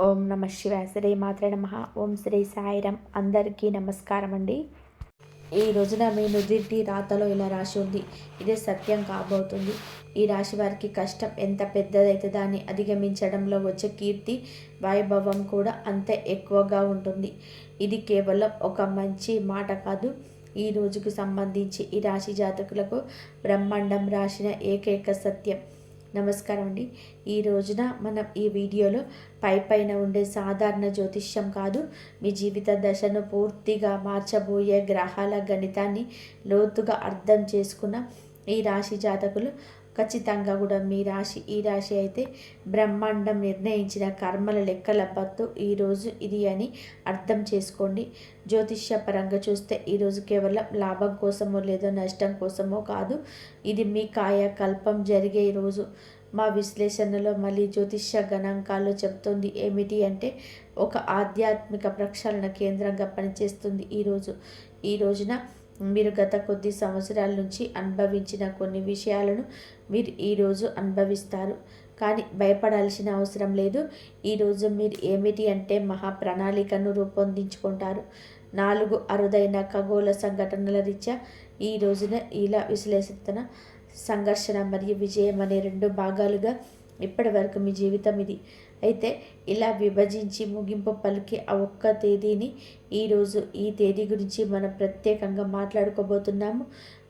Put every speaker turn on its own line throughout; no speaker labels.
ఓం నమ శివాయ. శ్రీ మాత్రే నమః. ఓం శ్రీ సాయిరాం. అందరికీ నమస్కారం అండి. ఈ రోజున మీ నుదిటి రాతలో ఇలా రాసి ఉంది. ఇదే సత్యం కాబోతుంది. ఈ రాశి వారికి కష్టం ఎంత పెద్దదైతే దాన్ని అధిగమించడంలో వచ్చే కీర్తి వైభవం కూడా అంతే ఎక్కువగా ఉంటుంది. ఇది కేవలం ఒక మంచి మాట కాదు. ఈ రోజుకు సంబంధించి ఈ రాశి జాతకులకు బ్రహ్మాండం రాసిన ఏకైక సత్యం. నమస్కారం అండి. ఈ రోజున మనం ఈ వీడియోలో పైన ఉండే సాధారణ జ్యోతిష్యం కాదు, మీ జీవిత దశను పూర్తిగా మార్చబోయే గ్రహాల గణితాన్ని లోతుగా అర్థం చేసుకున్న ఈ రాశి జాతకులు ఖచ్చితంగా కూడా ఈ రాశి అయితే బ్రహ్మాండం నిర్ణయించిన కర్మల లెక్కల పత్తు ఈరోజు ఇది అని అర్థం చేసుకోండి. జ్యోతిష్య పరంగా చూస్తే ఈరోజు కేవలం లాభం కోసమో లేదో నష్టం కోసమో కాదు, ఇది మీ కాయకల్పం జరిగే రోజు. మా విశ్లేషణలో మళ్ళీ జ్యోతిష్య గణాంకాలు చెప్తుంది ఏమిటి అంటే, ఒక ఆధ్యాత్మిక ప్రక్షాళన కేంద్రంగా పనిచేస్తుంది ఈ రోజున మీరు గత కొద్ది సంవత్సరాల నుంచి అనుభవించిన కొన్ని విషయాలను మీరు ఈరోజు అనుభవిస్తారు. కానీ భయపడాల్సిన అవసరం లేదు. ఈరోజు మీరు ఏమిటి అంటే మహా ప్రణాళికను రూపొందించుకుంటారు. 4 అరుదైన ఖగోళ సంఘటనల రీత్యా ఈ రోజున ఇలా విశ్లేషణ, సంఘర్షణ మరియు విజయం అనే 2 భాగాలుగా ఇప్పటి వరకు మీ జీవితం ఇది. అయితే ఇలా విభజించి ముగింపు పలికే ఆ ఒక్క తేదీని ఈ తేదీ గురించి మనం ప్రత్యేకంగా మాట్లాడుకోబోతున్నాము.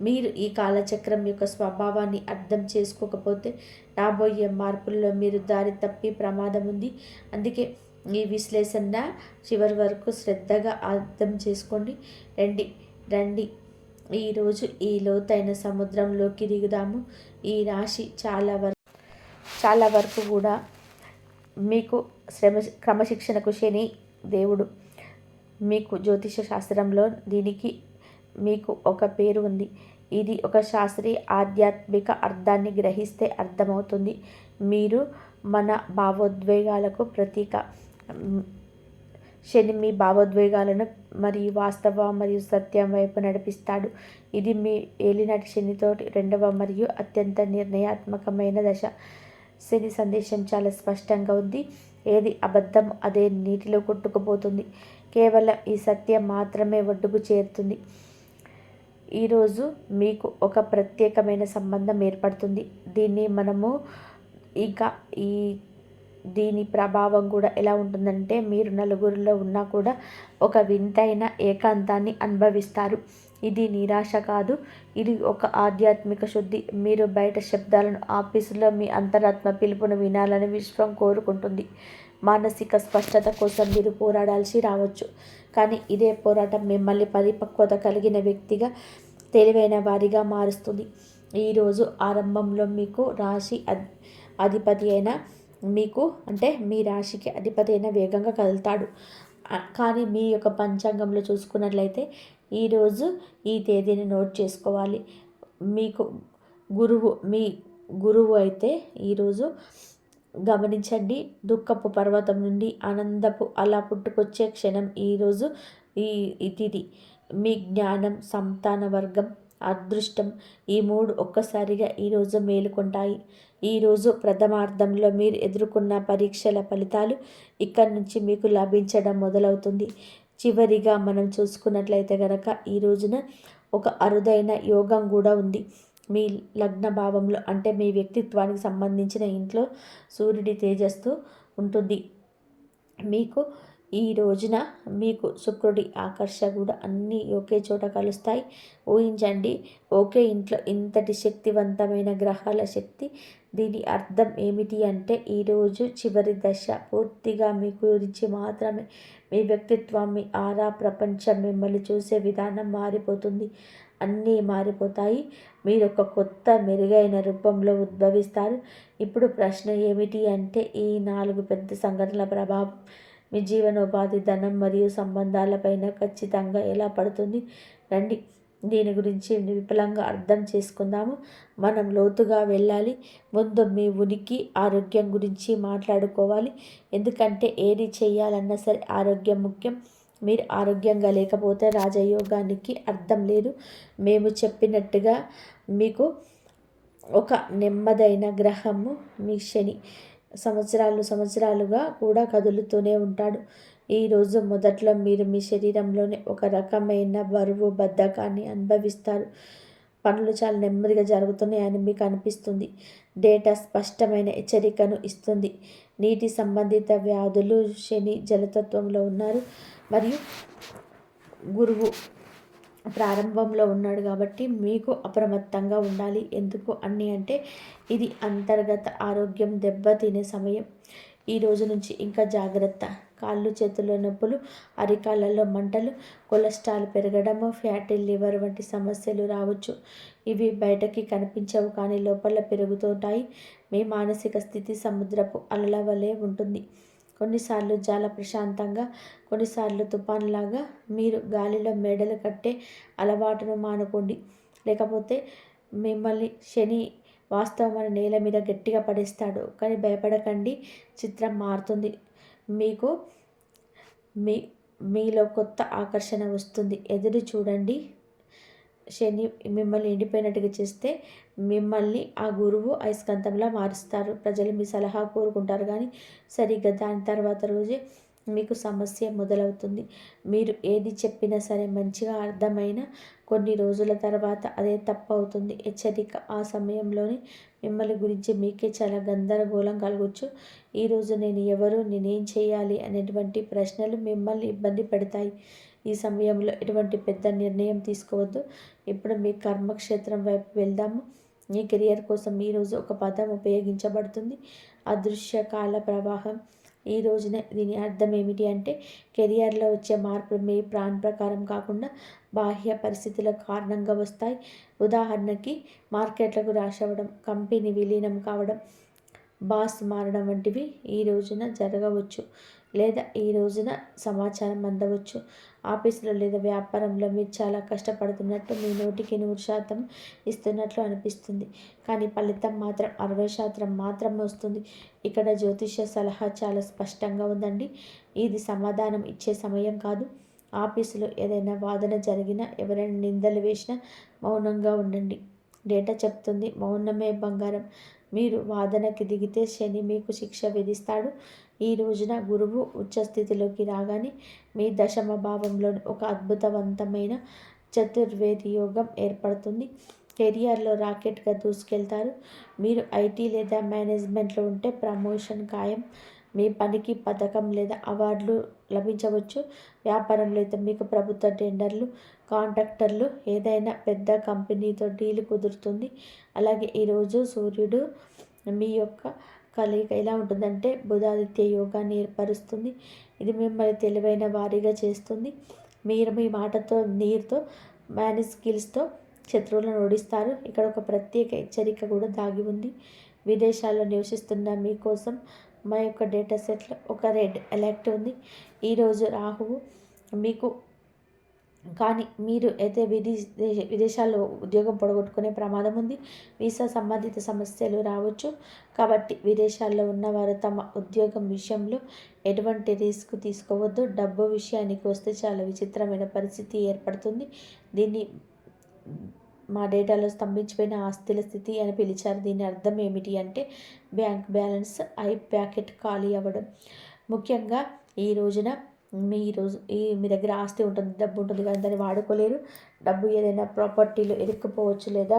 మీరు ఈ కాలచక్రం యొక్క స్వభావాన్ని అర్థం చేసుకోకపోతే రాబోయే మార్పుల్లో మీరు దారి తప్పి ప్రమాదం ఉంది. అందుకే ఈ విశ్లేషణ చివరి వరకు శ్రద్ధగా అర్థం చేసుకోండి. రండి ఈరోజు ఈ లోతైన సముద్రంలోకి దిగుదాము. ఈ రాశి చాలా వరకు కూడా మీకు క్రమశిక్షణకు శని దేవుడు. మీకు జ్యోతిష శాస్త్రంలో దీనికి మీకు ఒక పేరు ఉంది. ఇది ఒక శాస్త్రీయ ఆధ్యాత్మిక అర్థాన్ని గ్రహిస్తే అర్థమవుతుంది. మీరు మన భావోద్వేగాలకు ప్రతీక. శని మీ భావోద్వేగాలను మరియు వాస్తవ మరియు సత్యం వైపు నడిపిస్తాడు. ఇది మీ ఏలినాటి శనితోటి 2వ మరియు అత్యంత నిర్ణయాత్మకమైన దశ. శని సందేశం చాలా స్పష్టంగా ఉంది. ఏది అబద్ధం అదే నీటిలో కొట్టుకుపోతుంది. కేవలం ఈ సత్యం మాత్రమే ఒడ్డుకు చేరుతుంది. ఈరోజు మీకు ఒక ప్రత్యేకమైన సంబంధం ఏర్పడుతుంది. దీని ప్రభావం కూడా ఎలా ఉంటుందంటే, మీరు నలుగురిలో ఉన్నా కూడా ఒక వింతైన ఏకాంతాన్ని అనుభవిస్తారు. ఇది నిరాశ కాదు, ఇది ఒక ఆధ్యాత్మిక శుద్ధి. మీరు బయట శబ్దాలను, ఆఫీసులో మీ అంతరాత్మ పిలుపును వినాలని విశ్వం కోరుకుంటుంది. మానసిక స్పష్టత కోసం మీరు పోరాడాల్సి రావచ్చు, కానీ ఇదే పోరాటం మిమ్మల్ని పరిపక్వత కలిగిన వ్యక్తిగా, తెలివైన వారిగా మారుస్తుంది. ఈరోజు ఆరంభంలో మీకు రాశి అధిపతి అయిన మీ రాశికి అధిపతి అయిన వేగంగా కదులుతాడు. కానీ మీ యొక్క పంచాంగంలో చూసుకున్నట్లయితే ఈరోజు ఈ తేదీని నోట్ చేసుకోవాలి. మీ గురువు అయితే ఈరోజు గమనించండి, దుఃఖపు పర్వతం నుండి ఆనందపు అలా పుట్టుకొచ్చే క్షణం ఈరోజు. ఈ తిథి మీ జ్ఞానం, సంతాన వర్గం, అదృష్టం ఈ 3 ఒక్కసారిగా ఈరోజు మేలుకొంటాయి. ఈరోజు ప్రథమార్థంలో మీరు ఎదుర్కొన్న పరీక్షల ఫలితాలు ఇక్కడి నుంచి మీకు లభించడం మొదలవుతుంది. చివరిగా మనం చూసుకున్నట్లయితే కనుక ఈ రోజున ఒక అరుదైన యోగం కూడా ఉంది. మీ లగ్న భావంలో అంటే మీ వ్యక్తిత్వానికి సంబంధించిన ఇంట్లో సూర్యుడి తేజస్సు ఉంటుంది. ఈ రోజున మీకు శుక్రుడి ఆకర్ష కూడా అన్నీ ఒకే చోట కలుస్తాయి. ఊహించండి, ఒకే ఇంట్లో ఇంతటి శక్తివంతమైన గ్రహాల శక్తి. దీని అర్థం ఏమిటి అంటే, ఈరోజు చివరి దశ పూర్తిగా మీ గురించి మాత్రమే. మీ వ్యక్తిత్వం, మీ ఆరా, ప్రపంచం మిమ్మల్ని చూసే విధానం మారిపోతుంది. అన్నీ మారిపోతాయి. మీరు ఒక కొత్త మెరుగైన రూపంలో ఉద్భవిస్తారు. ఇప్పుడు ప్రశ్న ఏమిటి అంటే, ఈ 4 పెద్ద సంఘటనల ప్రభావం మీ జీవనోపాధి, ధనం మరియు సంబంధాలపైన ఖచ్చితంగా ఎలా పడుతుంది? రండి దీని గురించి విపులంగా అర్థం చేసుకుందాము. మనం లోతుగా వెళ్ళాలి. ముందు మీ ఉనికి, ఆరోగ్యం గురించి మాట్లాడుకోవాలి. ఎందుకంటే ఏది చేయాలన్నా సరే ఆరోగ్యం ముఖ్యం. మీరు ఆరోగ్యంగా లేకపోతే రాజయోగానికి అర్థం లేదు. మేము చెప్పినట్టుగా మీకు ఒక నెమ్మదైన గ్రహము మీ శని. సంవత్సరాలుగా కూడా కదులుతూనే ఉంటాడు. ఈరోజు మొదట్లో మీరు మీ శరీరంలోనే ఒక రకమైన బరువు బద్ధకాన్ని అనుభవిస్తారు. పనులు చాలా నెమ్మదిగా జరుగుతున్నాయని మీకు అనిపిస్తుంది. డేటా స్పష్టమైన హెచ్చరికను ఇస్తుంది. నీటి సంబంధిత వ్యాధులు, శని జలతత్వంలో ఉన్నారు మరియు గురువు ప్రారంభంలో ఉన్నాడు కాబట్టి మీకు అప్రమత్తంగా ఉండాలి. ఎందుకు అంటే ఇది అంతర్గత ఆరోగ్యం దెబ్బతినే సమయం. ఈ రోజు నుంచి ఇంకా జాగ్రత్త. కాళ్ళు చేతుల్లో నొప్పులు, అరికాళ్ళలో మంటలు, కొలెస్ట్రాల్ పెరగడము, ఫ్యాటీ లివర్ వంటి సమస్యలు రావచ్చు. ఇవి బయటకి కనిపించవు కానీ లోపల పెరుగుతుంటాయి. మీ మానసిక స్థితి సముద్రపు అలల వలె ఉంటుంది. కొన్నిసార్లు చాలా ప్రశాంతంగా, కొన్నిసార్లు తుఫాన్లాగా. మీరు గాలిలో మేడలు కట్టే అలవాటును మానుకోండి. లేకపోతే మిమ్మల్ని శని వాస్తవమైన నేల మీద గట్టిగా పడేస్తాడు. కానీ భయపడకండి, చిత్రం మారుతుంది. మీకు మీలో కొత్త ఆకర్షణ వస్తుంది. ఎదురు చూడండి. శని మిమ్మల్ని ఎండిపోయినట్టుగా చేస్తే మిమ్మల్ని ఆ గురువు అయస్కాంతంలా మారుస్తారు. ప్రజలు మీ సలహా కోరుకుంటారు కానీ సరిగ్గా దాని తర్వాత రోజే మీకు సమస్య మొదలవుతుంది. మీరు ఏది చెప్పినా సరే మంచిగా అర్థమైన కొన్ని రోజుల తర్వాత అదే తప్పు అవుతుంది. హెచ్చరిక. ఆ సమయంలోనే మిమ్మల్ని గురించి మీకే చాలా గందరగోళం కలగవచ్చు. ఈరోజు నేను ఎవరు, నేనేం చేయాలి అనేటువంటి ప్రశ్నలు మిమ్మల్ని ఇబ్బంది పెడతాయి. ఈ సమయంలో ఎటువంటి పెద్ద నిర్ణయం తీసుకోవద్దు. ఇప్పుడు మీ కర్మక్షేత్రం వైపు వెళ్దాము. మీ కెరియర్ కోసం ఈరోజు ఒక పదం ఉపయోగించబడుతుంది, అదృశ్య కాల ప్రవాహం. ఈ రోజునే దీని అర్థం ఏమిటి అంటే కెరియర్లో వచ్చే మార్పులు మీ ప్లాన్ ప్రకారం కాకుండా బాహ్య పరిస్థితుల కారణంగా వస్తాయి. ఉదాహరణకి మార్కెట్లకు రాష్ అవ్వడం, కంపెనీ విలీనం కావడం, బాస్ మారడం వంటివి ఈ రోజున జరగవచ్చు. లేదా ఈ రోజున సమాచారం అందవచ్చు. ఆఫీసులో లేదా వ్యాపారంలో మీరు చాలా కష్టపడుతున్నట్టు, మీ నోటికి 100% ఇస్తున్నట్లు అనిపిస్తుంది. కానీ ఫలితం మాత్రం 60% మాత్రమే వస్తుంది. ఇక్కడ జ్యోతిష్య సలహా చాలా స్పష్టంగా ఉందండి. ఇది సమాధానం ఇచ్చే సమయం కాదు. ఆఫీసులో ఏదైనా వాదన జరిగినా, ఎవరైనా నిందలు వేసినా మౌనంగా ఉండండి. డేటా చెప్తుంది మౌనమే బంగారం. మీరు వాదనకి దిగితే శని మీకు శిక్ష విధిస్తాడు. ఈ రోజున గురువు ఉచ్చస్థితిలోకి రాగానే మీ దశమ భావంలో ఒక అద్భుతవంతమైన చతుర్వేది యోగం ఏర్పడుతుంది. కెరియర్లో రాకెట్గా దూసుకెళ్తారు. మీరు ఐటీ లేదా మేనేజ్మెంట్లో ఉంటే ప్రమోషన్ ఖాయం. మీ పనికి పథకం లేదా అవార్డులు లభించవచ్చు. వ్యాపారంలో అయితే మీకు ప్రభుత్వ టెండర్లు, కాంట్రాక్టర్లు, ఏదైనా పెద్ద కంపెనీతో డీల్ కుదురుతుంది. అలాగే ఈరోజు సూర్యుడు మీ యొక్క కలయిక ఎలా ఉంటుందంటే బుధాదిత్య యోగాన్ని ఏర్పరుస్తుంది. ఇది మిమ్మల్ని తెలివైన వారిగా చేస్తుంది. మీరు మీ మాటతో, నీరుతో, మేనేజ్ స్కిల్స్తో శత్రువులను ఓడిస్తారు. ఇక్కడ ఒక ప్రత్యేక హెచ్చరిక కూడా దాగి ఉంది. విదేశాల్లో నివసిస్తున్న మీకోసం మా యొక్క డేటా సెట్లో ఒక రెడ్ అలర్ట్ ఉంది. ఈరోజు రాహువు మీకు కానీ మీరు అయితే విదేశాల్లో ఉద్యోగం పొడగొట్టుకునే ప్రమాదం ఉంది. వీసా సంబంధిత సమస్యలు రావచ్చు. కాబట్టి విదేశాల్లో ఉన్నవారు తమ ఉద్యోగం విషయంలో ఎటువంటి రిస్క్ తీసుకోవద్దు. డబ్బు విషయానికి వస్తే చాలా విచిత్రమైన పరిస్థితి ఏర్పడుతుంది. దీన్ని మా డేటాలో స్తంభించిపోయిన ఆస్తుల స్థితి అని పిలిచారు. దీని అర్థం ఏమిటి అంటే బ్యాంక్ బ్యాలెన్స్, ఐ ప్యాకెట్ ఖాళీ అవ్వడం. ముఖ్యంగా ఈ రోజున మీ దగ్గర ఆస్తి ఉంటుంది, డబ్బు ఉంటుంది కానీ దాన్ని వాడుకోలేరు. డబ్బు ఏదైనా ప్రాపర్టీలో ఇరుక్కుపోవచ్చు లేదా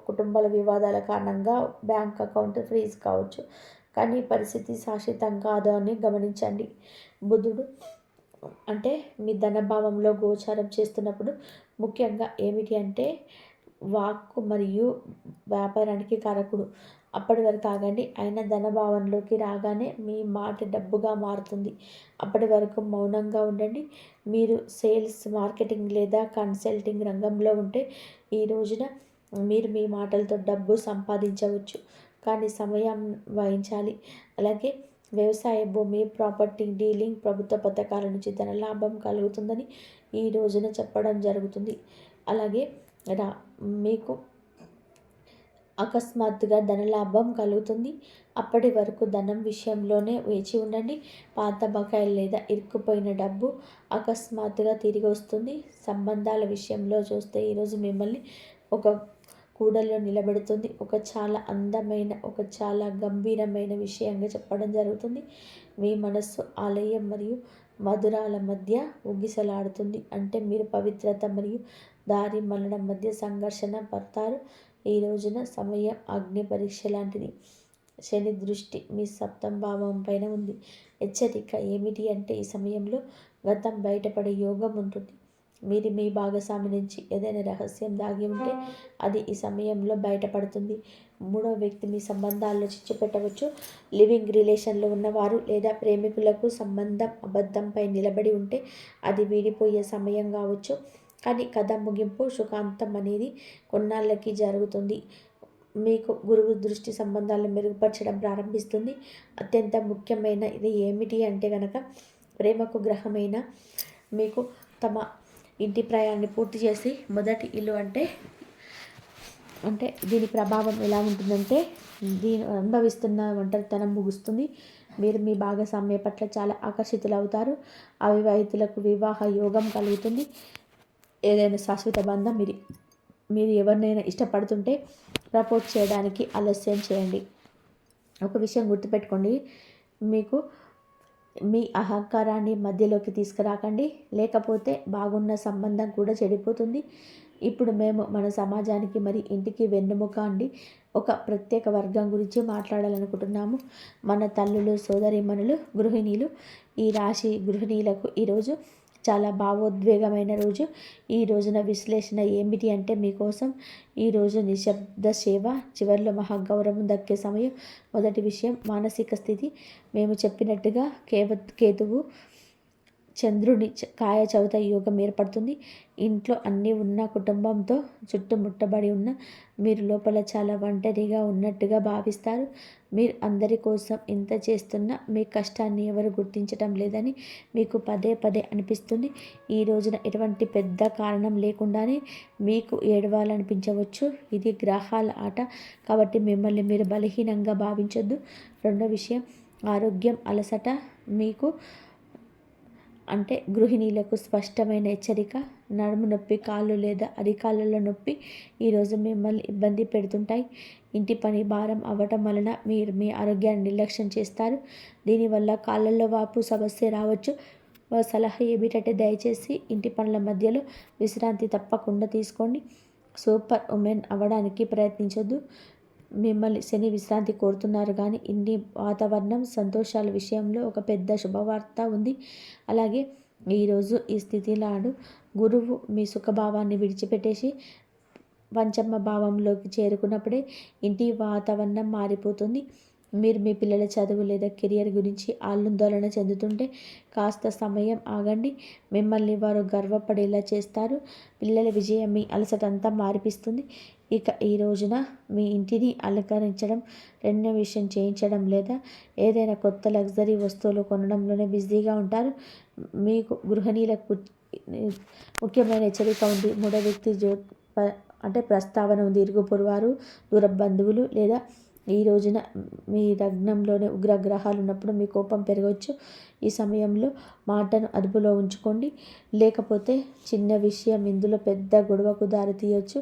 కుటుంబాల వివాదాల కారణంగా బ్యాంక్ అకౌంట్ ఫ్రీజ్ కావచ్చు. కానీ పరిస్థితి శాశ్వతం కాదు అని గమనించండి. బుధుడు అంటే మీ ధనభావంలో గోచారం చేస్తున్నప్పుడు ముఖ్యంగా ఏమిటి అంటే వాక్కు మరియు వ్యాపారానికి కారకుడు. అప్పటి వరకు ఆగండి. అయినా ధనభావంలోకి రాగానే మీ మాట డబ్బుగా మారుతుంది. అప్పటి వరకు మౌనంగా ఉండండి. మీరు సేల్స్, మార్కెటింగ్ లేదా కన్సల్టింగ్ రంగంలో ఉంటే ఈ రోజున మీరు మీ మాటలతో డబ్బు సంపాదించవచ్చు, కానీ సమయం వహించాలి. అలాగే వ్యవసాయ భూమి, ప్రాపర్టీ డీలింగ్, ప్రభుత్వ పథకాల నుంచి ధన లాభం కలుగుతుందని ఈ రోజున చెప్పడం జరుగుతుంది. అలాగే మీకు అకస్మాత్తుగా ధనలాభం కలుగుతుంది. అప్పటి వరకు ధనం విషయంలోనే వేచి ఉండండి. పాత బకాయిలు లేదా ఇరుక్కుపోయిన డబ్బు అకస్మాత్తుగా తిరిగి వస్తుంది. సంబంధాల విషయంలో చూస్తే ఈరోజు మిమ్మల్ని ఒక కూడల్లో నిలబెడుతుంది. ఒక చాలా అందమైన, ఒక చాలా గంభీరమైన విషయంగా చెప్పడం జరుగుతుంది. మీ మనస్సు ఆలయం మరియు మధురాల మధ్య ఊగిసలాడుతుంది. అంటే మీరు పవిత్రత మరియు దారి మళ్ళడం మధ్య సంఘర్షణ పడతారు. ఈ రోజున సమయం అగ్ని పరీక్ష లాంటిది. శని దృష్టి మీ సప్తమ భావం పైన ఉంది. హెచ్చరిక ఏమిటి అంటే ఈ సమయంలో గతం బయటపడే యోగం ఉంటుంది. మీరు మీ భాగస్వామి నుంచి ఏదైనా రహస్యం దాగి ఉంటే అది ఈ సమయంలో బయటపడుతుంది. మూడో వ్యక్తి మీ సంబంధాల్లో చిచ్చు పెట్టవచ్చు. లివింగ్ రిలేషన్లో ఉన్నవారు లేదా ప్రేమికులకు సంబంధం అబద్ధంపై నిలబడి ఉంటే అది వీడిపోయే సమయం కావచ్చు. కానీ కథ ముగింపు సుఖాంతం అనేది కొన్నాళ్ళకి జరుగుతుంది. మీకు గురువు దృష్టి సంబంధాలను మెరుగుపరచడం ప్రారంభిస్తుంది. అత్యంత ముఖ్యమైన ఇది ఏమిటి అంటే కనుక ప్రేమకు గ్రహమైన మీకు తమ ఇంటి ప్రయాణాన్ని పూర్తి చేసి మొదటి ఇల్లు అంటే దీని ప్రభావం ఎలా ఉంటుందంటే దీని అనుభవిస్తున్న ఒంటరితనం ముగుస్తుంది. మీరు మీ భాగస్వామ్య పట్ల చాలా ఆకర్షితులు అవుతారు. అవివాహితులకు వివాహ యోగం కలుగుతుంది. ఏదైనా శాశ్వత బంధం మీరు ఎవరినైనా ఇష్టపడుతుంటే ప్రపోజ్ చేయడానికి ఆలస్యం చేయండి. ఒక విషయం గుర్తుపెట్టుకోండి, మీకు మీ అహంకారాన్ని మధ్యలోకి తీసుకురాకండి, లేకపోతే బాగున్న సంబంధం కూడా చెడిపోతుంది. ఇప్పుడు మేము మన సమాజానికి మరి ఇంటికి వెన్నెముక అండి ఒక ప్రత్యేక వర్గం గురించి మాట్లాడాలనుకుంటున్నాము. మన తల్లులు, సోదరీమణులు, గృహిణీలు. ఈ రాశి గృహిణీలకు ఈరోజు చాలా భావోద్వేగమైన రోజు. ఈ రోజున విశ్లేషణ ఏమిటి అంటే మీకోసం ఈరోజు నిశ్శబ్ద సేవ, చివరిలో మహాగౌరవం దక్కే సమయం. మొదటి విషయం మానసిక స్థితి. మేము చెప్పినట్టుగా కేతువు చంద్రుని కాయ చవిత యోగం ఏర్పడుతుంది. ఇంట్లో అన్నీ ఉన్న కుటుంబంతో చుట్టుముట్టబడి ఉన్న మీరు లోపల చాలా ఒంటరిగా ఉన్నట్టుగా భావిస్తారు. మీరు అందరి కోసం ఇంత చేస్తున్నా మీ కష్టాన్ని ఎవరు గుర్తించటం లేదని మీకు పదే పదే అనిపిస్తుంది. ఈ రోజున ఎటువంటి పెద్ద కారణం లేకుండానే మీకు ఏడవాలనిపించవచ్చు. ఇది గ్రహాల ఆట కాబట్టి మిమ్మల్ని మీరు బలహీనంగా భావించొద్దు. రెండో విషయం ఆరోగ్యం, అలసట. మీకు అంటే గృహిణీలకు స్పష్టమైన హెచ్చరిక. నడుము నొప్పి, కాళ్ళు లేదా అరికాళ్ళలో నొప్పి ఈరోజు మిమ్మల్ని ఇబ్బంది పెడుతుంటాయి. ఇంటి పని భారం అవ్వటం వలన మీరు మీ ఆరోగ్యాన్ని నిర్లక్ష్యం చేస్తారు. దీనివల్ల కాళ్ళల్లో వాపు సమస్య రావచ్చు. సలహా ఏమిటంటే దయచేసి ఇంటి పనుల మధ్యలో విశ్రాంతి తప్పకుండా తీసుకోండి. సూపర్ ఉమెన్ అవ్వడానికి ప్రయత్నించొద్దు. మిమ్మల్ని శని విశ్రాంతి కోరుతున్నారు కానీ ఇన్ని వాతావరణం సంతోషాల విషయంలో ఒక పెద్ద శుభవార్త ఉంది. అలాగే ఈరోజు ఈ స్థితి నాడు గురువు మీ సుఖభావాన్ని విడిచిపెట్టేసి పంచమ భావంలోకి చేరుకున్నప్పుడే ఇంటి వాతావరణం మారిపోతుంది. మీరు మీ పిల్లల చదువు లేదా కెరియర్ గురించి ఆందోళన చెందుతుంటే కాస్త సమయం ఆగండి. మిమ్మల్ని వారు గర్వపడేలా చేస్తారు. పిల్లల విజయం మీ అలసటంతా మారిపిస్తుంది. ఇక ఈ రోజున మీ ఇంటిని అలంకరించడం, రెనోవేషన్ చేయించడం లేదా ఏదైనా కొత్త లగ్జరీ వస్తువులు కొనడంలోనే బిజీగా ఉంటారు. మీకు గృహిణీలకు ముఖ్యమైన హెచ్చరిక ఉంది. మూడో వ్యక్తి ప్రస్తావన ఉంది. ఇరుగు పొరువారు, దూర బంధువులు లేదా ఈ రోజున మీ లగ్నంలోనే ఉగ్రగ్రహాలు ఉన్నప్పుడు మీ కోపం పెరగవచ్చు. ఈ సమయంలో మాటను అదుపులో ఉంచుకోండి, లేకపోతే చిన్న విషయం ఇందులో పెద్ద గొడవకు దారి తీయవచ్చు.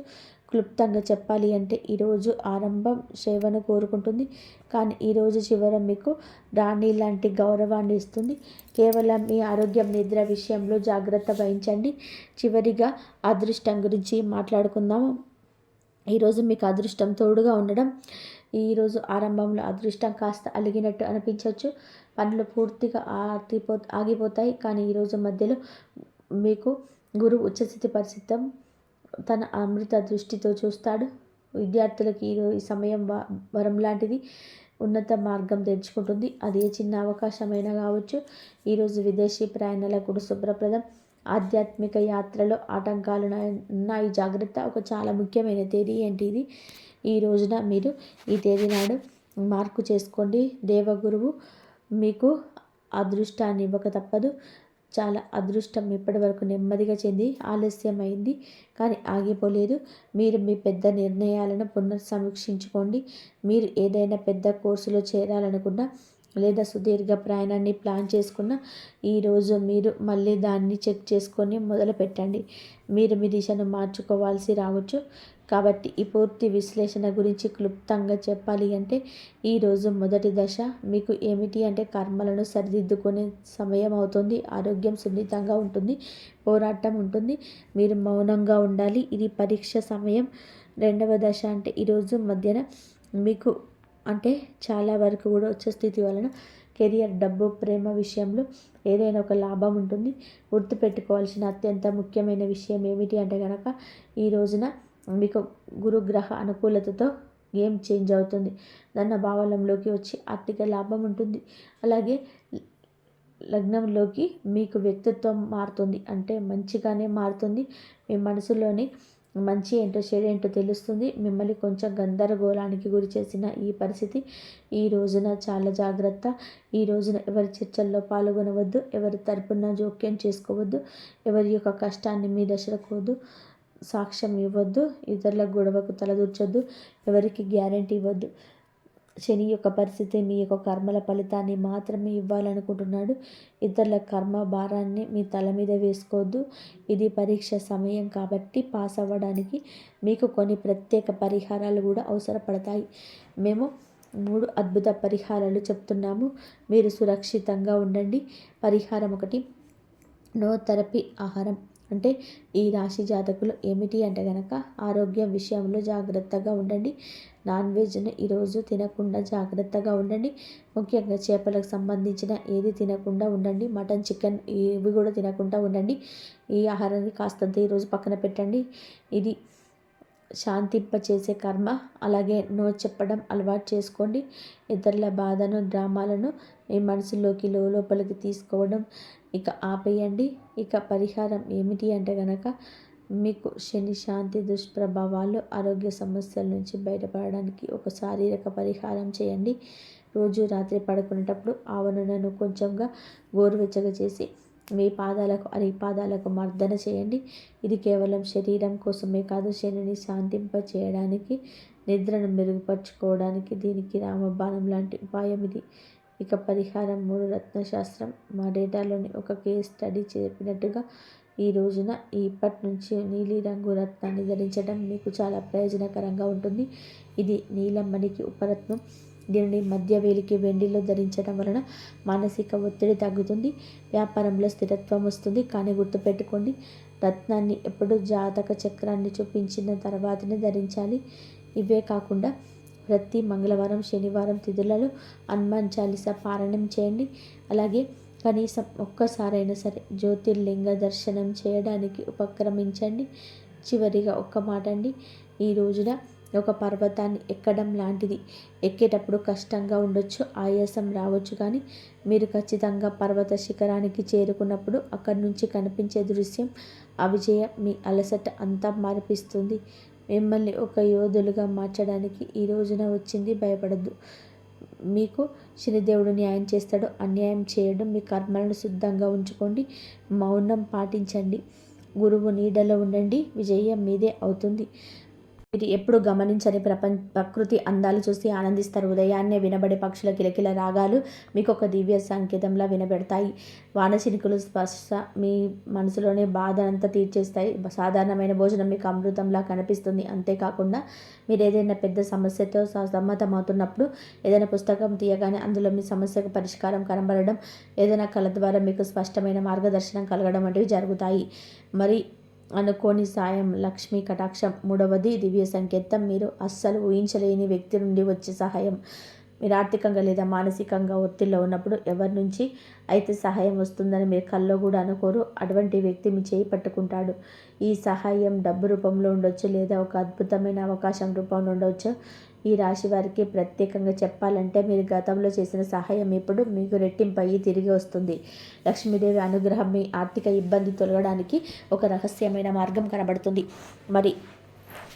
క్లుప్తంగా చెప్పాలి అంటే ఈరోజు ఆరంభం సేవను కోరుకుంటుంది, కానీ ఈరోజు చివర మీకు రాణి లాంటి గౌరవాన్ని ఇస్తుంది. కేవలం మీ ఆరోగ్యం, నిద్ర విషయంలో జాగ్రత్త వహించండి. చివరిగా అదృష్టం గురించి మాట్లాడుకుందాము. ఈరోజు మీకు అదృష్టం తోడుగా ఉండడం. ఈరోజు ఆరంభంలో అదృష్టం కాస్త అలిగినట్టు అనిపించవచ్చు. పనులు పూర్తిగా ఆగిపోతాయి. కానీ ఈరోజు మధ్యలో మీకు గురువు ఉచ్చస్థితి పరిస్థితం తన అమృత దృష్టితో చూస్తాడు. విద్యార్థులకు ఈ సమయం వరం లాంటిది. ఉన్నత మార్గం తెరుచుకుంటుంది. అది ఏ చిన్న అవకాశమైనా కావచ్చు. ఈరోజు విదేశీ ప్రయాణాలకు కూడా శుభ్రప్రదం. ఆధ్యాత్మిక యాత్రలో ఆటంకాలు ఉన్నాయి, జాగ్రత్త. ఒక చాలా ముఖ్యమైన తేదీ ఏంటి ఇది. ఈ రోజున మీరు ఈ తేదీ నాడు మార్కు చేసుకోండి. దేవగురువు మీకు అదృష్టాన్ని ఇవ్వక తప్పదు. చాలా అదృష్టం ఇప్పటి వరకు నెమ్మదిగా చెంది ఆలస్యమైంది, కానీ ఆగిపోలేదు. మీరు మీ పెద్ద నిర్ణయాలను పునర్సమీక్షించుకోండి. మీరు ఏదైనా పెద్ద కోర్సులో చేరాలనుకున్నా లేదా సుదీర్ఘ ప్రయాణాన్ని ప్లాన్ చేసుకున్న ఈరోజు మీరు మళ్ళీ దాన్ని చెక్ చేసుకొని మొదలు పెట్టండి. మీరు మీ దిశను మార్చుకోవాల్సి రావచ్చు, కాబట్టి ఈ పూర్తి విశ్లేషణ గురించి క్లుప్తంగా చెప్పాలి అంటే ఈరోజు మొదటి దశ మీకు ఏమిటి అంటే కర్మలను సరిదిద్దుకునే సమయం అవుతుంది. ఆరోగ్యం సున్నితంగా ఉంటుంది, పోరాటం ఉంటుంది, మీరు మౌనంగా ఉండాలి, ఇది పరీక్ష సమయం. రెండవ దశ అంటే ఈరోజు మధ్యన మీకు అంటే చాలా వరకు కూడా వచ్చే స్థితి వలన కెరియర్, డబ్బు, ప్రేమ విషయంలో ఏదైనా ఒక లాభం ఉంటుంది. గుర్తుపెట్టుకోవాల్సిన అత్యంత ముఖ్యమైన విషయం ఏమిటి అంటే కనుక ఈ రోజున మీకు గురుగ్రహ అనుకూలతతో గేమ్ చేంజ్ అవుతుంది. ధన భావనంలోకి వచ్చి ఆర్థిక లాభం ఉంటుంది. అలాగే లగ్నంలోకి మీకు వ్యక్తిత్వం మారుతుంది, అంటే మంచిగానే మారుతుంది. మీ మనసులోని మంచి ఏంటో చెడేంటో తెలుస్తుంది. మిమ్మల్ని కొంచెం గందరగోళానికి గురి చేసిన ఈ పరిస్థితి ఈ రోజున చాలా జాగ్రత్త. ఈ రోజున ఎవరి చర్చల్లో పాల్గొనవద్దు, ఎవరి తరపున జోక్యం చేసుకోవద్దు, ఎవరి యొక్క కష్టాన్ని మీ దశలకోవద్దు, సాక్ష్యం ఇవ్వద్దు, ఇతరుల గొడవకు తలదూర్చొద్దు, ఎవరికి గ్యారంటీ ఇవ్వద్దు. శని యొక్క పరిస్థితి మీ యొక్క కర్మల ఫలితాన్ని మాత్రమే ఇవ్వాలనుకుంటున్నాడు. ఇతరుల కర్మ భారాన్ని మీ తల మీద వేసుకోవద్దు. ఇది పరీక్ష సమయం కాబట్టి పాస్ అవ్వడానికి మీకు కొన్ని ప్రత్యేక పరిహారాలు కూడా అవసరపడతాయి. మేము 3 అద్భుత పరిహారాలు చెప్తున్నాము. మీరు సురక్షితంగా ఉండండి. పరిహారం 1, నో థెరపీ ఆహారం. అంటే ఈ రాశి జాతకులు ఏమిటి అంటే కనుక ఆరోగ్యం విషయంలో జాగ్రత్తగా ఉండండి. నాన్ వెజ్ను ఈరోజు తినకుండా జాగ్రత్తగా ఉండండి. ముఖ్యంగా చేపలకు సంబంధించిన ఏది తినకుండా ఉండండి. మటన్, చికెన్ ఇవి కూడా తినకుండా ఉండండి. ఈ ఆహారాన్ని కాస్తంత ఈరోజు పక్కన పెట్టండి. ఇది శాంతింపచేసే కర్మ. అలాగే నో చెప్పడం అలవాటు చేసుకోండి. ఇతరుల బాధను, డ్రామాలను మీ మనసులోకి లోపలికి తీసుకోవడం ఇక ఆపేయండి. ఇక పరిహారం ఏమిటి అంటే కనుక మీకు శని శాంతి దుష్ప్రభావాలు, ఆరోగ్య సమస్యల నుంచి బయటపడడానికి ఒక శారీరక పరిహారం చేయండి. రోజు రాత్రి పడుకునేటప్పుడు ఆవ నూనెను కొంచెంగా గోరువెచ్చగా చేసి మీ పాదాలకు, అరిపాదాలకు మర్దన చేయండి. ఇది కేవలం శరీరం కోసమే కాదు, శనిని శాంతింప చేయడానికి, నిద్రను మెరుగుపరుచుకోవడానికి దీనికి రామబాణం లాంటి ఉపాయం ఇది. ఇక పరిహారం 3 రత్నశాస్త్రం. మా డేటాలోని ఒక కేస్ స్టడీ చెప్పినట్టుగా ఈ రోజున ఇప్పటి నుంచి నీలిరంగు రత్నాన్ని ధరించడం మీకు చాలా ప్రయోజనకరంగా ఉంటుంది. ఇది నీలమ్మనికి ఉపరత్నం. దీనిని మధ్య వేలికి వెండిలో ధరించడం వలన మానసిక ఒత్తిడి తగ్గుతుంది, వ్యాపారంలో స్థిరత్వం వస్తుంది. కానీ గుర్తుపెట్టుకోండి, రత్నాన్ని ఎప్పుడు జాతక చక్రాన్ని చూపించిన తర్వాతనే ధరించాలి. ఇవే కాకుండా ప్రతి మంగళవారం, శనివారం తిథులలో హనుమాన్ చాలీసా పారాయణం చేయండి. అలాగే కనీసం ఒక్కసారైనా సరే జ్యోతిర్లింగ దర్శనం చేయడానికి ఉపక్రమించండి. చివరిగా ఒక్క మాట అండి, ఈ రోజున ఒక పర్వతాన్ని ఎక్కడం లాంటిది. ఎక్కేటప్పుడు కష్టంగా ఉండొచ్చు, ఆయాసం రావచ్చు, కానీ మీరు ఖచ్చితంగా పర్వత శిఖరానికి చేరుకున్నప్పుడు అక్కడి నుంచి కనిపించే దృశ్యం, ఆ విజయం మీ అలసట అంతా మార్పిస్తుంది. మిమ్మల్ని ఒక యోధులుగా మార్చడానికి ఈ రోజున వచ్చింది. భయపడద్దు. మీకు శనిదేవుడు న్యాయం చేస్తాడు, అన్యాయం చేయడం. మీ కర్మలను సిద్ధంగా ఉంచుకోండి, మౌనం పాటించండి, గురువు నీడలో ఉండండి, విజయం మీదే అవుతుంది. మీరు ఎప్పుడు గమనించని ప్రకృతి అందాలు చూసి ఆనందిస్తారు. ఉదయాన్నే వినబడే పక్షుల కిలకిల రాగాలు మీకు ఒక దివ్య సంకేతంలా వినబెడతాయి. వానచినుకులు స్పర్శ మీ మనసులోనే బాధ అంతా తీర్చేస్తాయి. సాధారణమైన భోజనం మీకు అమృతంలా కనిపిస్తుంది. అంతేకాకుండా మీరు ఏదైనా పెద్ద సమస్యతో సమ్మతమవుతున్నప్పుడు ఏదైనా పుస్తకం తీయగానే అందులో మీ సమస్యకు పరిష్కారం కనబడడం, ఏదైనా కళ ద్వారా మీకు స్పష్టమైన మార్గదర్శనం కలగడం వంటివి జరుగుతాయి. మరి అనుకోని సాయం, లక్ష్మీ కటాక్షం. 3వది దివ్య సంకేతం. మీరు అస్సలు ఊహించలేని వ్యక్తి నుండి వచ్చే సహాయం. మీరు ఆర్థికంగా లేదా మానసికంగా ఒత్తిడిలో ఉన్నప్పుడు ఎవరి నుంచి అయితే సహాయం వస్తుందని మీరు కల్లో కూడా అనుకోరు, అటువంటి వ్యక్తి మీ చేయి పట్టుకుంటాడు. ఈ సహాయం డబ్బు రూపంలో ఉండొచ్చు, లేదా ఒక అద్భుతమైన అవకాశం రూపంలో ఉండవచ్చు. ఈ రాశి వారికి ప్రత్యేకంగా చెప్పాలంటే మీరు గతంలో చేసిన సహాయం ఇప్పుడు మీకు రెట్టింపు అయ్యి తిరిగి వస్తుంది. లక్ష్మీదేవి అనుగ్రహం మీ ఆర్థిక ఇబ్బంది తొలగడానికి ఒక రహస్యమైన మార్గం కనబడుతుంది. మరి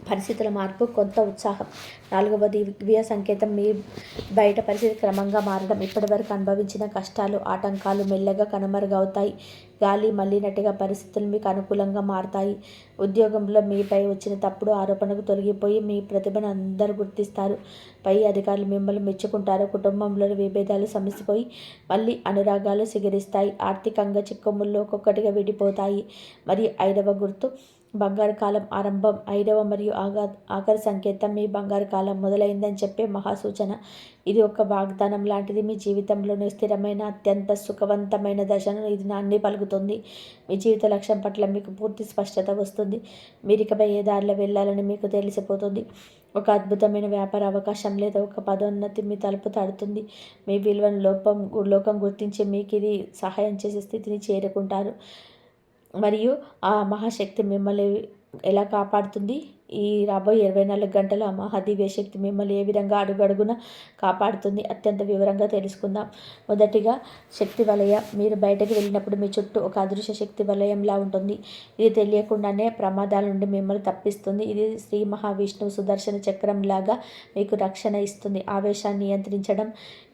పరిస్థితుల మార్పు, కొంత ఉత్సాహం. 4వది దివ్య సంకేతం. మీ బయట పరిస్థితి క్రమంగా మారడం. ఇప్పటివరకు అనుభవించిన కష్టాలు, ఆటంకాలు మెల్లగా కనుమరుగవుతాయి. గాలి మళ్ళినట్టుగా పరిస్థితులు మీకు అనుకూలంగా మారతాయి. ఉద్యోగంలో మీపై వచ్చిన తప్పుడు ఆరోపణకు తొలగిపోయి మీ ప్రతిభను అందరూ గుర్తిస్తారు. పై అధికారులు మిమ్మల్ని మెచ్చుకుంటారు. కుటుంబంలోని విభేదాలు సమసిపోయి మళ్ళీ అనురాగాలు సిగరిస్తాయి. ఆర్థికంగా చిక్కుముళ్ళు ఒక్కొక్కటిగా విడిపోతాయి. మరియు 5వ గుర్తు బంగారు కాలం ఆరంభం, 5వ మరియు ఆఖరి సంకేతం మీ బంగారు కాలం మొదలైందని చెప్పే మహాసూచన. ఇది ఒక వాగ్దానం లాంటిది. మీ జీవితంలోని స్థిరమైన అత్యంత సుఖవంతమైన దశను ఇది నాన్ని పలుకుతుంది. మీ జీవిత లక్ష్యం పట్ల మీకు పూర్తి స్పష్టత వస్తుంది. మీరికపై ఏ దారిలో వెళ్ళాలని మీకు తెలిసిపోతుంది. ఒక అద్భుతమైన వ్యాపార అవకాశం లేదా ఒక పదోన్నతి మీ తలుపు తడుతుంది. మీ విలువను లోకం గుర్తించి మీకు ఇది సహాయం చేసే స్థితిని చేరుకుంటారు. మరియు ఆ మహాశక్తి మిమ్మల్ని ఎలా కాపాడుతుంది? ఈ రాబోయే 24 గంటలు ఆ మహాదివ్య శక్తి మిమ్మల్ని ఏ విధంగా అడుగడుగున కాపాడుతుంది అత్యంత వివరంగా తెలుసుకుందాం. మొదటిగా శక్తి వలయం. మీరు బయటకు వెళ్ళినప్పుడు మీ చుట్టూ ఒక అదృశ్య శక్తి వలయంలా ఉంటుంది. ఇది తెలియకుండానే ప్రమాదాల నుండి మిమ్మల్ని తప్పిస్తుంది. ఇది శ్రీ మహావిష్ణువు సుదర్శన చక్రం లాగా మీకు రక్షణ ఇస్తుంది. ఆవేశాన్ని నియంత్రించడం.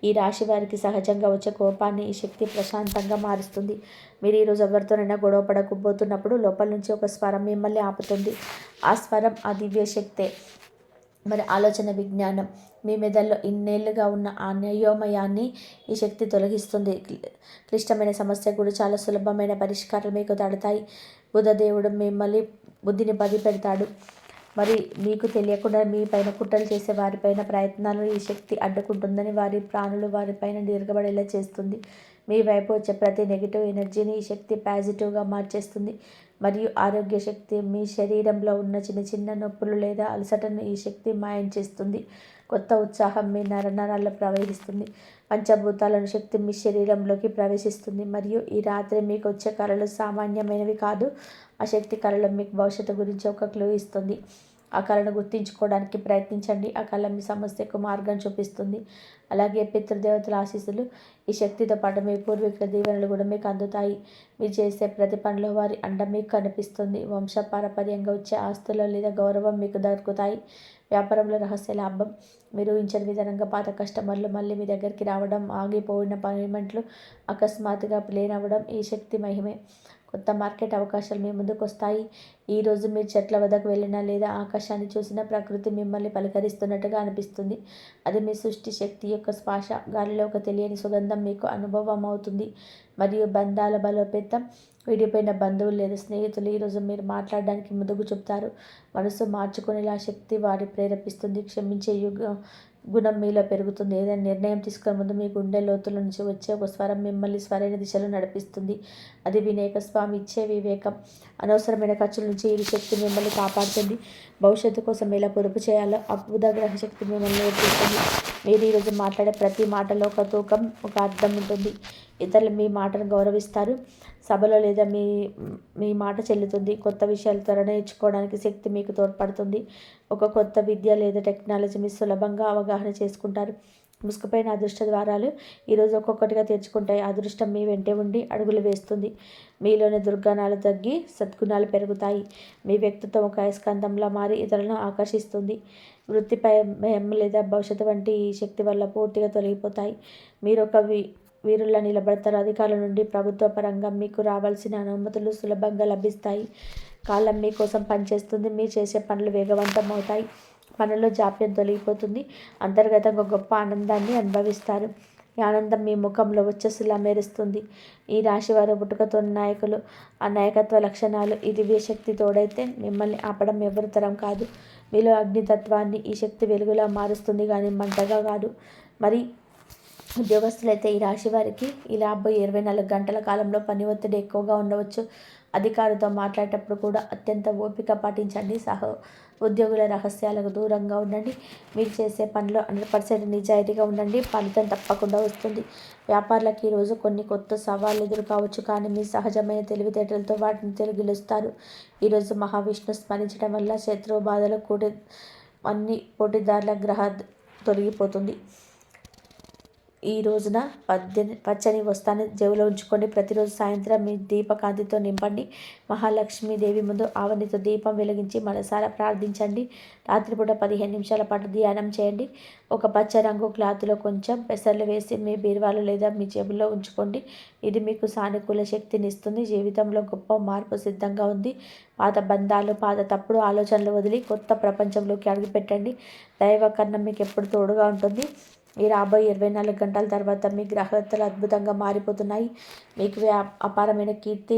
ఈ రాశి వారికి సహజంగా వచ్చే కోపాన్ని ఈ శక్తి ప్రశాంతంగా మారుస్తుంది. మీరు ఈరోజు ఎవరితోనైనా గొడవ పడకపోతున్నప్పుడు లోపల నుంచి ఒక స్వరం మిమ్మల్ని ఆపుతుంది. ఆ స్వరం ఆ దివ్య శక్తే. మరి ఆలోచన విజ్ఞానం. మీ మెదడులో ఇన్నేళ్లుగా ఉన్న ఆ అయోమయాన్ని ఈ శక్తి తొలగిస్తుంది. క్లిష్టమైన సమస్య కూడా చాలా సులభమైన పరిష్కారాలు మీకు తడతాయి. బుధదేవుడు మిమ్మల్ని బుద్ధిని పెడతాడు. మరి మీకు తెలియకుండా మీ పైన కుట్రలు చేసే వారిపైన ప్రయత్నాలను ఈ శక్తి అడ్డుకుంటుందని వారి ప్రాణులు వారిపైన తిరగబడేలా చేస్తుంది. మీ వైపు వచ్చే ప్రతి నెగిటివ్ ఎనర్జీని ఈ శక్తి పాజిటివ్గా మార్చేస్తుంది. మరియు ఆరోగ్య శక్తి. మీ శరీరంలో ఉన్న చిన్న చిన్న నొప్పులు లేదా అలసటను ఈ శక్తి మాయం చేస్తుంది. కొత్త ఉత్సాహం మీ నరనరాల్లో ప్రవహిస్తుంది. పంచభూతాలను శక్తి మీ శరీరంలోకి ప్రవేశిస్తుంది. మరియు ఈ రాత్రి మీకు వచ్చే కళలు సామాన్యమైనవి కాదు. ఆ శక్తి కళలో మీకు భవిష్యత్తు గురించి ఒక క్లూ ఇస్తుంది. ఆ కళను గుర్తించుకోవడానికి ప్రయత్నించండి. ఆ కళ మీ సమస్యకు మార్గం చూపిస్తుంది. అలాగే పితృదేవతల ఆశీస్సులు. ఈ శక్తితో పాటు మీ పూర్వీకుల దీవెనలు కూడా మీకు అందుతాయి. మీరు చేసే ప్రతి పనిలో వారి అండ మీకు కనిపిస్తుంది. వంశపారపర్యంగా వచ్చే ఆస్తులు లేదా గౌరవం మీకు దొరుకుతాయి. వ్యాపారంలో రహస్య లాభం. మీరు ఊహించని విధానంగా పాత కస్టమర్లు మళ్ళీ మీ దగ్గరికి రావడం, ఆగిపోయిన పేమెంట్లు అకస్మాత్తుగా ప్లేన్ అవ్వడం ఈ శక్తి మహిమే. కొత్త మార్కెట్ అవకాశాలు మీ ముందుకు వస్తాయి. ఈరోజు మీరు చెట్ల వద్దకు వెళ్ళినా లేదా ఆకాశాన్ని చూసినా ప్రకృతి మిమ్మల్ని పలకరిస్తున్నట్టుగా అనిపిస్తుంది. అది మీ సృష్టి శక్తి యొక్క శ్వాస. గాలిలో ఒక తెలియని సుగంధం మీకు అనుభవం అవుతుంది. మరియు బంధాల బలోపేతం. విడిపోయిన బంధువులు లేదా స్నేహితులు ఈరోజు మీరు మాట్లాడడానికి ముందుకు చెప్తారు. మనసు మార్చుకునేలా శక్తి వారి ప్రేరేపిస్తుంది. క్షమించే గుణం మీలో పెరుగుతుంది. ఏదైనా నిర్ణయం తీసుకునే ముందు మీ గుండె లోతుల నుంచి వచ్చే ఒక స్వరం మిమ్మల్ని సరైన దిశలో నడిపిస్తుంది. అది వినాయక స్వామి ఇచ్చే వివేకం. అనవసరమైన ఖర్చుల నుంచి ఈ శక్తి మిమ్మల్ని కాపాడుతుంది. భవిష్యత్తు కోసం ఎలా పొదుపు చేయాలో ఆ గ్రహ శక్తి మిమ్మల్ని నేర్పిస్తుంది. మీరు ఈరోజు మాట్లాడే ప్రతి మాటలో ఒక తూకం, ఒక అర్థం ఉంటుంది. ఇతరులు మీ మాటను గౌరవిస్తారు. సభలో లేదా మీ మాట చెల్లుతుంది. కొత్త విషయాలు త్వరగా నేర్చుకోవడానికి శక్తి మీకు తోడ్పడుతుంది. ఒక కొత్త విద్య లేదా టెక్నాలజీ మీరు సులభంగా అవగాహన చేసుకుంటారు. ముసుగుపైన అదృష్ట ద్వారాలు ఈరోజు ఒక్కొక్కటిగా తెరుచుకుంటాయి. అదృష్టం మీ వెంటే ఉండి అడుగులు వేస్తుంది. మీలోని దుర్గుణాలు తగ్గి సద్గుణాలు పెరుగుతాయి. మీ వ్యక్తిత్వం ఒక అయస్కాంతంలా మారి ఇతరులను ఆకర్షిస్తుంది. వృత్తిపై భయం లేదా భవిష్యత్తు వంటి ఈ శక్తి వల్ల పూర్తిగా తొలగిపోతాయి. మీరు ఒక వీరుల్లా నిలబడతారు. అధికారుల నుండి ప్రభుత్వ పరంగా మీకు రావాల్సిన అనుమతులు సులభంగా లభిస్తాయి. కాలం మీకోసం పనిచేస్తుంది. మీరు చేసే పనులు వేగవంతం అవుతాయి. పనుల్లో జాప్యం తొలగిపోతుంది. అంతర్గతంగా గొప్ప ఆనందాన్ని అనుభవిస్తారు. ఈ ఆనందం మీ ముఖంలో వచ్చేసిలా మెరుస్తుంది. ఈ రాశివారు పుట్టుకతో నాయకులు. ఆ నాయకత్వ లక్షణాలు ఈ దివ్యశక్తి తోడైతే మిమ్మల్ని ఆపడం ఎవరి తరం కాదు. మీలో అగ్నితత్వాన్ని ఈ శక్తి వెలుగులా మారుస్తుంది, కానీ మంటగా కాదు. మరి ఉద్యోగస్తులైతే ఈ రాశి వారికి ఈ రాబోయే 24 గంటల కాలంలో పని ఒత్తిడి ఎక్కువగా ఉండవచ్చు. అధికారితో మాట్లాడేటప్పుడు కూడా అత్యంత ఓపిక పాటించండి. ఉద్యోగుల రహస్యాలకు దూరంగా ఉండండి. మీరు చేసే పనిలో 100% నిజాయితీగా ఉండండి. ఫలితం తప్పకుండా వస్తుంది. వ్యాపారులకు ఈరోజు కొన్ని కొత్త సవాళ్ళు ఎదురు కావచ్చు, కానీ మీ సహజమైన తెలివితేటలతో వాటిని గెలుస్తారు. ఈరోజు మహావిష్ణు స్మరించడం వల్ల శత్రువు బాధలు అన్ని పోటీదారుల గ్రహ తొలగిపోతుంది. ఈ రోజున పచ్చని వస్తాన్ని జేబులో ఉంచుకోండి. ప్రతిరోజు సాయంత్రం మీ దీపకాంతితో నింపండి. మహాలక్ష్మీదేవి ముందు ఆవనితో దీపం వెలిగించి మనసారా ప్రార్థించండి. రాత్రిపూట 15 నిమిషాల పాటు ధ్యానం చేయండి. ఒక పచ్చ రంగు క్లాత్లో కొంచెం పెసర్లు వేసి మీ బీరువాలో లేదా మీ జేబులో ఉంచుకోండి. ఇది మీకు సానుకూల శక్తిని ఇస్తుంది. జీవితంలో గొప్ప మార్పు సిద్ధంగా ఉంది. పాత బంధాలు, పాత తప్పుడు ఆలోచనలు వదిలి కొత్త ప్రపంచంలోకి అడుగుపెట్టండి. దైవ కన్నం మీకు ఎప్పుడు తోడుగా ఉంటుంది. ఈ రాబోయే 24 గంటల తర్వాత మీ గ్రహగతులు అద్భుతంగా మారిపోతున్నాయి. మీకు అపారమైన కీర్తి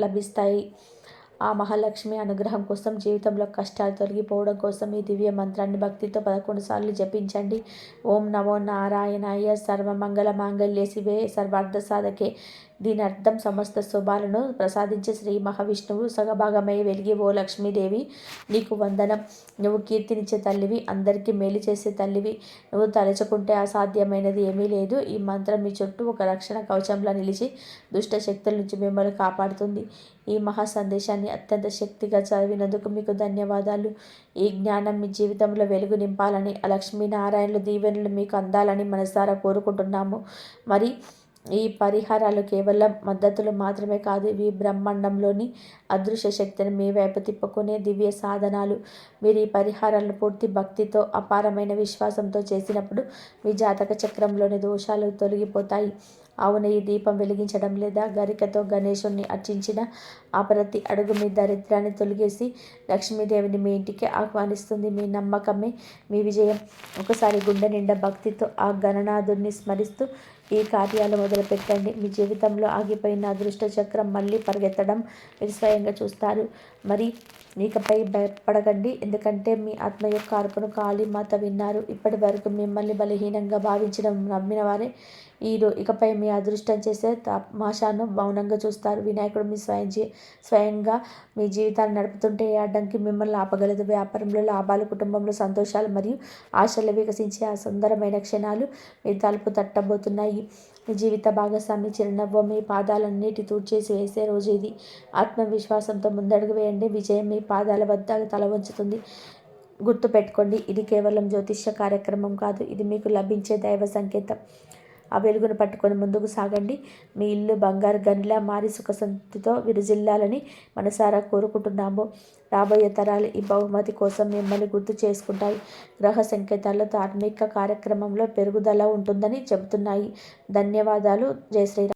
లభిస్తాయి. ఆ మహాలక్ష్మి అనుగ్రహం కోసం, జీవితంలో కష్టాలు తొలగిపోవడం కోసం ఈ దివ్య మంత్రాన్ని భక్తితో 11 సార్లు జపించండి. ఓం నమో నారాయణాయ సర్వమంగళ మాంగళ్యే శివే సర్వార్థ సాధకే. దీని అర్థం సమస్త శుభాలను ప్రసాదించే శ్రీ మహావిష్ణువు సగభాగమై వెలిగి ఓ లక్ష్మీదేవి నీకు వందనం. నువ్వు కీర్తినిచ్చే తల్లివి, అందరికీ మేలు చేసే తల్లివి. నువ్వు తలుచుకుంటే అసాధ్యమైనది ఏమీ లేదు. ఈ మంత్రం మీ చుట్టూ ఒక రక్షణ కవచంలా నిలిచి దుష్ట శక్తుల నుంచి మిమ్మల్ని కాపాడుతుంది. ఈ మహా సందేశాన్ని అత్యంత శక్తిగా చదివినందుకు మీకు ధన్యవాదాలు. ఈ జ్ఞానం మీ జీవితంలో వెలుగు నింపాలని, ఆ లక్ష్మీనారాయణుల దీవెనలు మీకు అందాలని మనసారా కోరుకుంటున్నాము. మరి ఈ పరిహారాలు కేవలం మద్దతులు మాత్రమే కాదు, ఇవి బ్రహ్మాండంలోని అదృశ్య శక్తిని మీ వైపు తిప్పుకునే దివ్య సాధనాలు. మీరు ఈ పరిహారాలను పూర్తి భక్తితో, అపారమైన విశ్వాసంతో చేసినప్పుడు మీ జాతక చక్రంలోని దోషాలు తొలగిపోతాయి. అవును, ఈ దీపం వెలిగించడం లేదా గరికతో గణేశుణ్ణి అర్చించిన ఆ ప్రతి అడుగు మీ దరిద్రాన్ని తొలగేసి లక్ష్మీదేవిని మీ ఇంటికి ఆహ్వానిస్తుంది. మీ నమ్మకమే మీ విజయం. ఒకసారి గుండె నిండా భక్తితో ఆ గణనాథుడిని స్మరిస్తూ ఈ కార్యాలు మొదలుపెట్టండి. మీ జీవితంలో ఆగిపోయిన అదృష్ట చక్రం మళ్ళీ పరిగెత్తడం మీరు స్వయంగా చూస్తారు. మరి ఇకపై భయపడకండి, ఎందుకంటే మీ ఆత్మ యొక్క అర్పణ కాళీమాత విన్నారు. ఇప్పటి వరకు మిమ్మల్ని బలహీనంగా భావించడం నమ్మిన వారే ఇకపై మీ అదృష్టం చేసే తమాషాను మౌనంగా చూస్తారు. వినాయకుడు మీ స్వయంగా మీ జీవితాన్ని నడుపుతుంటే ఏ అడ్డంకి మిమ్మల్ని ఆపగలదు. వ్యాపారంలో లాభాలు, కుటుంబంలో సంతోషాలు మరియు ఆశలు వికసించే ఆ సుందరమైన క్షణాలు మీ తలుపు తట్టబోతున్నాయి. మీ జీవిత భాగస్వామి చిరునవ్వు మీ పాదాలన్నిటి తూడ్చేసి వేసే రోజు ఇది. ఆత్మవిశ్వాసంతో ముందడుగు వేయండి. విజయం మీ పాదాల వద్ద తల వంచుతుంది. గుర్తుపెట్టుకోండి, ఇది కేవలం జ్యోతిష్య కార్యక్రమం కాదు, ఇది మీకు లభించే దైవ సంకేతం. ఆ వెలుగును పట్టుకొని ముందుకు సాగండి. మీ ఇల్లు బంగారు గనిలా మారి సుఖశాంతితో విరజిల్లాలని మనసారా కోరుకుంటున్నాము. రాబోయే తరాలు ఈ బహుమతి కోసం మిమ్మల్ని గుర్తు చేసుకుంటాయి. గ్రహ సంకేతాల్లో ధార్మిక కార్యక్రమంలో పెరుగుదల ఉంటుందని చెబుతున్నాయి. ధన్యవాదాలు. జై శ్రీరామ్.